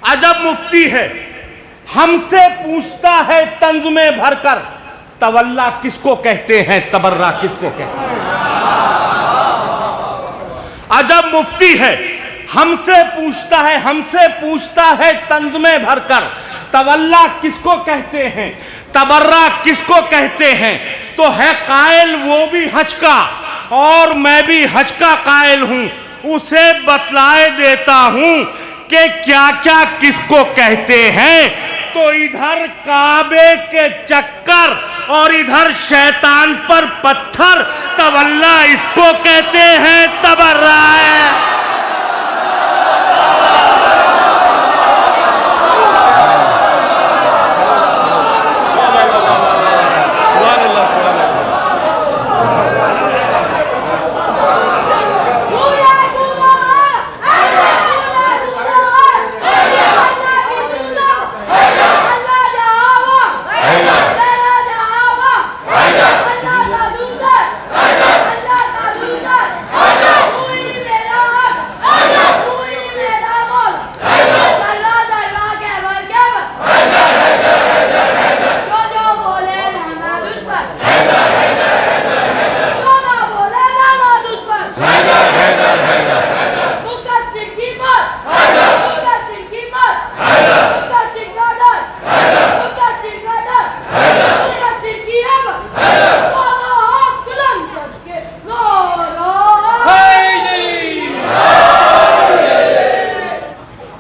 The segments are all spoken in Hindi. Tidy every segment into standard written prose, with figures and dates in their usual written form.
अजब मुफ्ती है, हमसे पूछता है तंज में भरकर, तवल्ला किसको कहते हैं, तबर्रा किसको कहते हैं। अजब मुफ्ती है, हमसे पूछता है तंज में भरकर, तवल्ला किसको कहते हैं, तबर्रा किसको कहते हैं। तो है कायल वो भी हज का और मैं भी हज का कायल हूं, उसे बतलाए देता हूं कि क्या क्या किसको कहते हैं। तो इधर काबे के चक्कर और इधर शैतान पर पत्थर, तवल्ला इसको कहते हैं, तबर्रा है।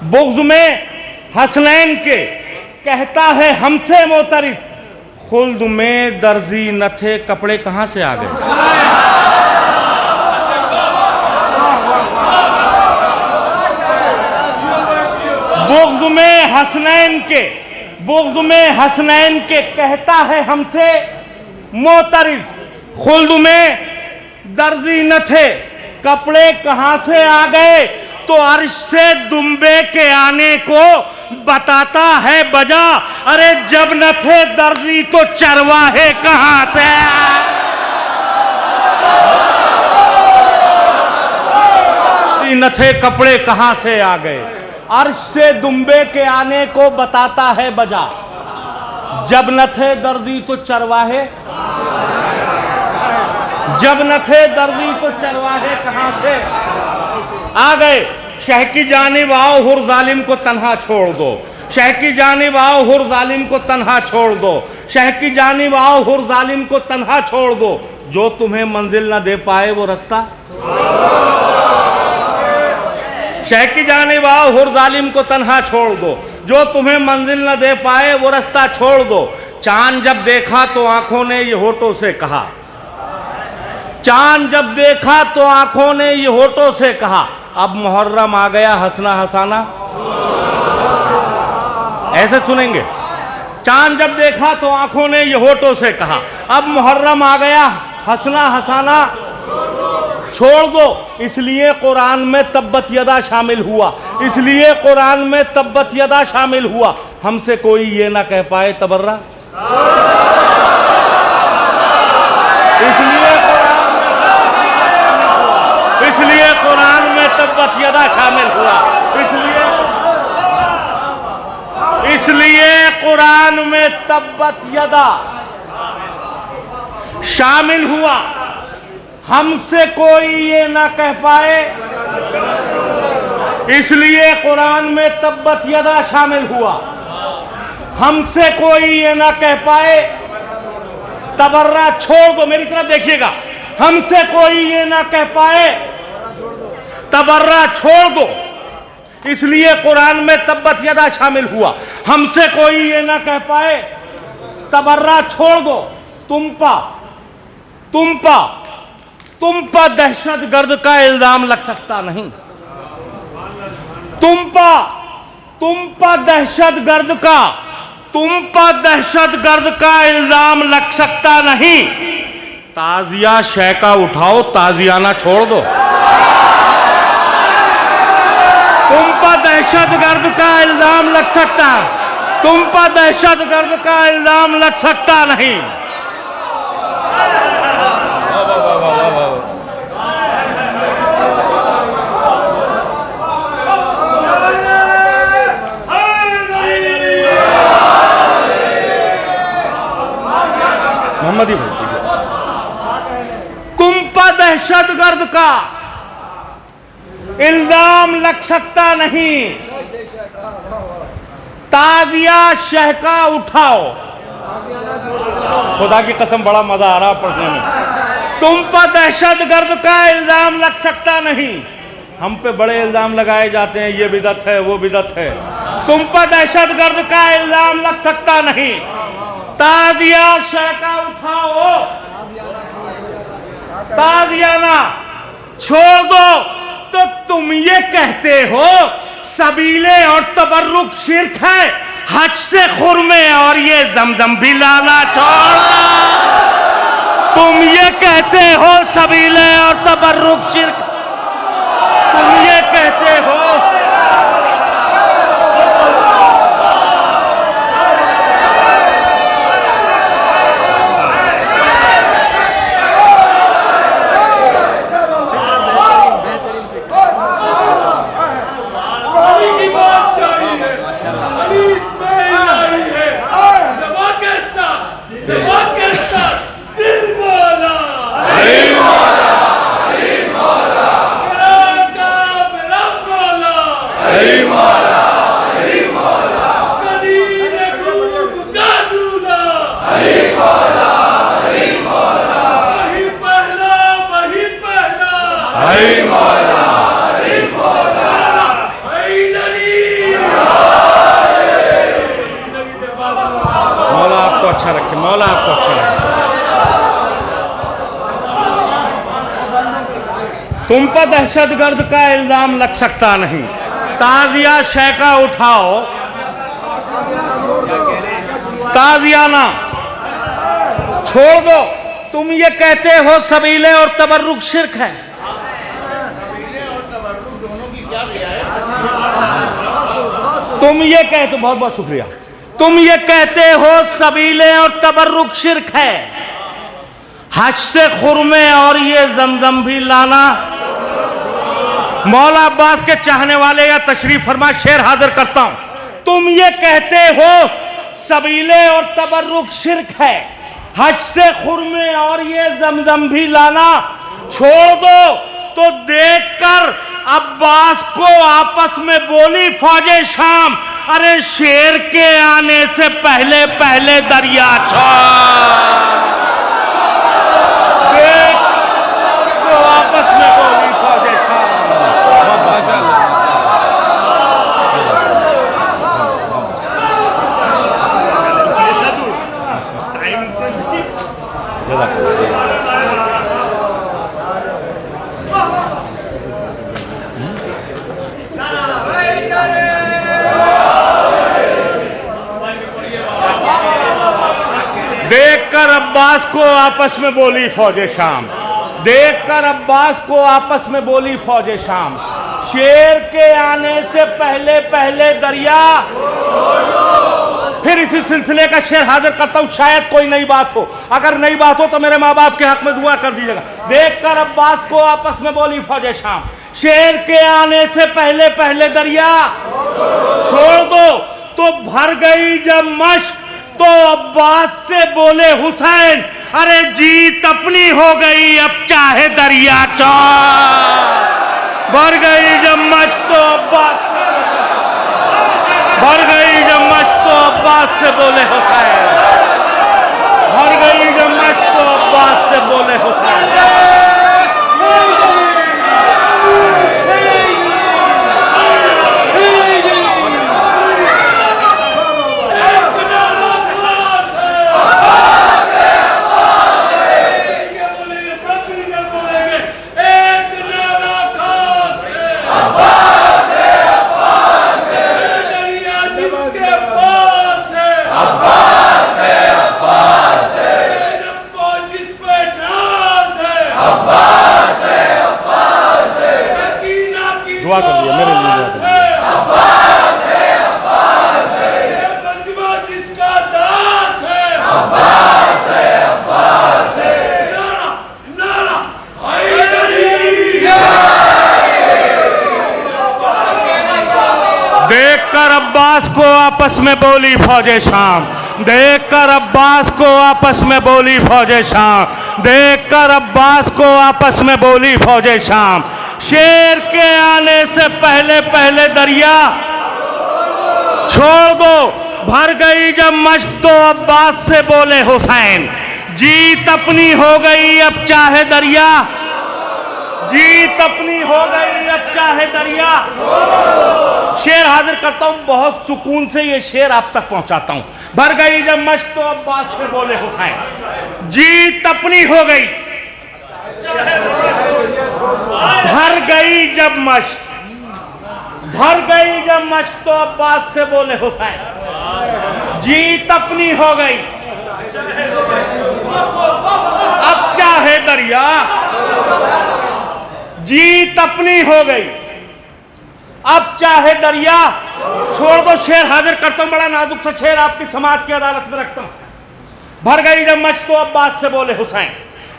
बुग़्ज़ में हसनैन के कहता है हमसे मोतरिद, खुल्द में दर्जी न थे कपड़े कहां से आ गए। बुग़्ज़ में हसनैन के कहता है हमसे मोतरिद, खुल्द में दर्जी न थे कपड़े कहां से आ गए। तो अर्श से दुम्बे के आने को बताता है बजा, अरे जब न थे दर्जी तो चरवाहे कहां से। न थे कपड़े कहां से आ गए, अर्श से दुम्बे के आने को बताता है बजा, जब न थे दर्जी तो चरवाहे, जब न थे दर्जी तो चरवाहे कहां से आ गए। शह की जानिब आओ हुर जालिम को तन्हा छोड़ दो, शह की जानिब आओ हुर जालिम को तन्हा छोड़ दो, शह की जानिब आओ हुर जालिम को तन्हा छोड़ दो, जो तुम्हें मंजिल न दे पाए वो रास्ता। शह की जानिब आओ हुर जालिम को तन्हा छोड़ दो, जो तुम्हें मंजिल न दे पाए वो रास्ता छोड़ दो। चांद जब देखा तो आंखों ने ये होठों से कहा, चांद जब देखा तो आंखों ने ये होठों से कहा, अब मुहर्रम आ गया हंसना हंसाना। ऐसे सुनेंगे, चांद जब देखा तो आंखों ने ये होठों से कहा, अब मुहर्रम आ गया हंसना हंसाना छोड़ दो। इसलिए कुरान में तब्बत यदा शामिल हुआ, इसलिए कुरान में तब्बत यदा शामिल हुआ, हमसे कोई ये ना कह पाए तबर्रा। इसलिए कुरान में तब्बत यदा शामिल हुआ, इसलिए कुरान में तब्बत यदा शामिल हुआ, हमसे कोई ये ना कह पाए। इसलिए कुरान में तब्बत यदा शामिल हुआ, हमसे कोई ये ना कह पाए। तबर्रा छोड़ दो, मेरी तरफ देखिएगा, हमसे कोई ये ना कह पाए तबर्रा छोड़ दो। इसलिए कुरान में तब्बत यदा शामिल हुआ, हमसे कोई ये ना कह पाए तबर्रा छोड़ दो। तुम पर दहशत गर्द का इल्जाम लग सकता नहीं, तुम पर दहशत गर्द का इल्जाम लग सकता नहीं। ताजिया शय का उठाओ, ताजियाना छोड़ दो। तुम पर दहशतगर्द का इल्जाम लग सकता, तुम पर दहशतगर्द का इल्जाम लग सकता नहीं। का इल्जाम लग सकता नहीं। ताजिया शह का उठाओ। खुदा की कसम बड़ा मजा आ रहा पढ़ने में। तुम पर दहशतगर्द का इल्जाम लग सकता नहीं। हम पे बड़े इल्जाम लगाए जाते हैं, ये बिदअत है वो बिदअत है। तुम पर दहशतगर्द का इल्जाम लग सकता नहीं। ताजिया शह का उठाओ। ताजियाना छोड़ दो। तो तुम ये कहते हो सबीले और तबर्रुक शिर्क है, हज से खुरमे और ये जमजम भी लाना छोड़ना। तुम ये कहते हो सबीले और तबर्रुक शिर्क, तुम ये कहते हो। अच्छा रखे, मौला आपको अच्छा रखे। तुम पर दहशतगर्द का इल्जाम लग सकता नहीं। ताजिया शह का उठाओ। ताजियाना छोड़ दो। तुम ये कहते हो सबीले और तबर्रुक शिर्क है। तुम ये कहते, बहुत बहुत शुक्रिया। तुम ये कहते हो सबीले और तबर्रुक शिर्क है, हज से खुरमे और ये जमजम भी लाना। मौला अब्बास के चाहने वाले या तशरीफ फरमा शेर हाजिर करता हूं। तुम ये कहते हो सबीले और तबर्रुक शिर्क है, हज से खुरमे और ये जमजम भी लाना। छोड़ दो। तो देखकर अब्बास को आपस में बोली फौजे शाम, अरे शेर के आने से पहले पहले दरिया छोड़। देख तो आपस में बोली फौजे शाम। देखकर अब्बास को आपस में बोली फौजे शाम। देखकर अब्बास को आपस में बोली फौजे शाम, शेर के आने से पहले पहले दरिया। फिर इसी सिलसिले का शेर हाजिर करता हूं, शायद कोई नई बात हो। अगर नई बात हो तो मेरे माँ बाप के हक में दुआ कर दीजिएगा। देखकर अब्बास को आपस में बोली फौजे शाम, शेर के आने से पहले पहले दरिया। छोड़ दो। तो भर गई जब मश्क तो अब्बास से बोले हुसैन, अरे जीत अपनी हो गई अब चाहे दरिया चौड़। भर गई जब मश्क तो अब्बास, भर गई जब मश्क तो अब्बास से बोले हुसैन। भर गई जब मश्क तो अब्बास से बोले हुसैन। दुआ कर दिया मेरे लिए। अब्बास है, अब्बास है, बचवा जिसका दास है। अब्बास है, अब्बास है, नारा नारा हैदरी। देखकर अब्बास को आपस में बोली फौजे शाम, देखकर अब्बास को आपस में बोली फौजे शाम, देखकर अब्बास को आपस में बोली फौजे शाम, शेर के आने से पहले पहले दरिया छोड़ दो। भर गई जब मश्क तो अब्बास से बोले हुसैन, जीत अपनी हो गई अब चाहे दरिया, जीत अपनी हो गई अब चाहे दरिया। शेर हाजिर करता हूं, बहुत सुकून से ये शेर आप तक पहुंचाता हूं। भर गई जब मश्क तो अब्बास से बोले हुसैन, जीत अपनी हो गई। भर गई जब मश्क, भर गई जब मश्क तो अब्बास से बोले हुसैन, जीत अपनी हो गई अब चाहे दरिया, जीत अपनी हो गई अब चाहे दरिया। छोड़ दो शेर हाजिर करता हूं, बड़ा नाजुक सा शेर आपकी समाज की अदालत में रखता हूं। भर गई जब मश्क तो अब्बास से बोले हुसैन,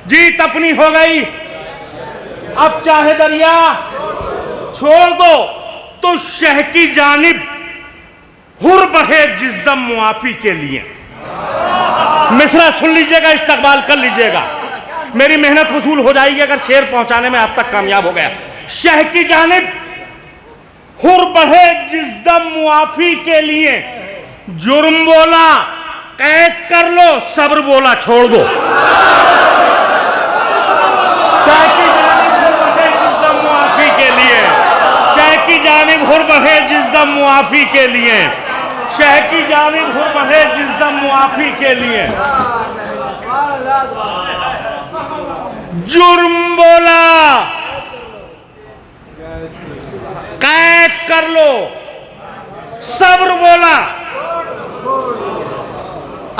जीत अपनी हो गई अब चाहे दरिया। छोड़ दो तो शह की जानिब हुर बहे जिस्दम मुआफी के लिए। मिसरा सुन लीजिएगा, इस्तकबाल कर लीजिएगा, मेरी मेहनत वसूल हो जाएगी अगर शेर पहुंचाने में आप तक कामयाब हो गया। शह की जानिब हुर बढ़े जिस्दम मुआफी के लिए, जुर्म बोला कैद कर लो, सब्र बोला छोड़ दो। शह की जानिब हुर बढ़े जिस्दम मुआफी के लिए, शह की जानिब हुर बढ़े जिस्दम मुआफी के लिए, शह की जानिब हुर बढ़े जिस्दम मुआफी के लिए। जुर्म बोला कैद कर लो, सब्र बोला।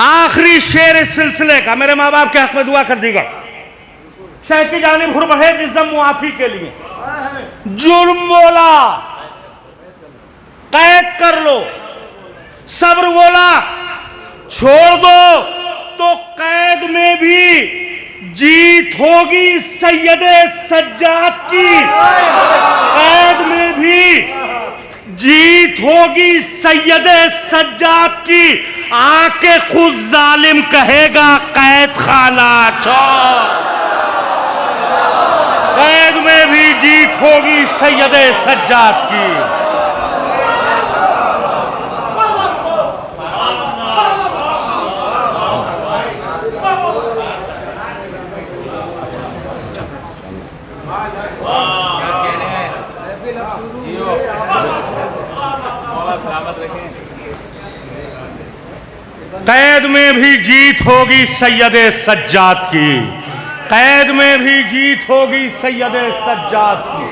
आखिरी शेर इस सिलसिले का, मेरे माँ बाप के हक में दुआ कर दीगा। शह की जानिब हुर बढ़े जिस्दम मुआफी के लिए, जुर्म बोला कैद कर लो, सब्र बोला छोड़ दो तो कैद में भी जीत होगी सैयदे सज्जाद की, कैद में भी जीत होगी सैयदे सज्जाद की। आके खुद जालिम कहेगा कैद खाना छोड़, कैद में भी जीत होगी सैयदे सज्जाद की। कैद में भी जीत होगी सैयदे सज्जाद की, कैद में भी जीत होगी सैयदे सज्जाद की।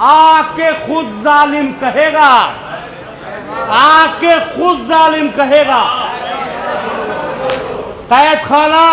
आके खुद जालिम कहेगा, आके खुद जालिम कहेगा कैद खाना